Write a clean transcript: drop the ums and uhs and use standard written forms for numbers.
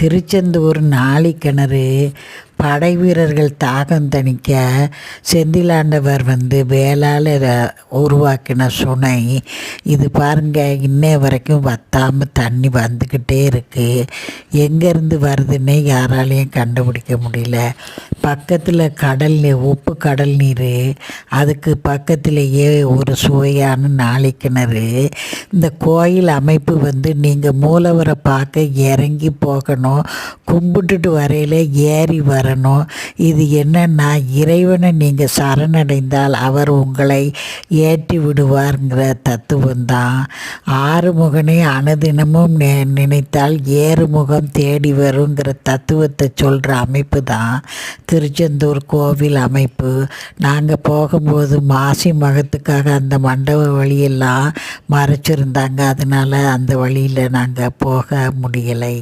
திருச்செந்தூர் நாழிக்கிணறு படை வீரர்கள் தாகம் தணிக்க செந்திலாண்டவர் வேலால் உருவாக்கின சுனை. இது பாருங்க, இன்னே வரைக்கும் வத்தாமல் தண்ணி வந்துக்கிட்டே இருக்குது. எங்கேருந்து வருதுன்னே யாராலையும் கண்டுபிடிக்க முடியல. பக்கத்தில் கடல் நீர், உப்பு கடல் நீர், அதுக்கு பக்கத்திலேயே ஒரு சுவையான நாழிக்கிணறு. இந்த கோயில் அமைப்பு நீங்கள் மூலவரை பார்க்க இறங்கி போகணும், கும்பிட்டுட்டு வரையில் ஏறி வரணும். இது என்னன்னா, இறைவனை நீங்கள் சரணடைந்தால் அவர் உங்களை ஏற்றி விடுவார்ங்கிற தத்துவம்தான். ஆறுமுகனை அனுதினமும் நினைத்தால் ஏறுமுகம் தேடி வருங்கிற தத்துவத்தை சொல்கிற அமைப்பு தான் திருச்செந்தூர் கோவில் அமைப்பு. நாங்கள் போகும்போது மாசி மகத்துக்காக அந்த மண்டப வழியெல்லாம் மறைச்சிருந்தாங்க. அதனால் அந்த வழியில் நாங்கள் போக முடியலை.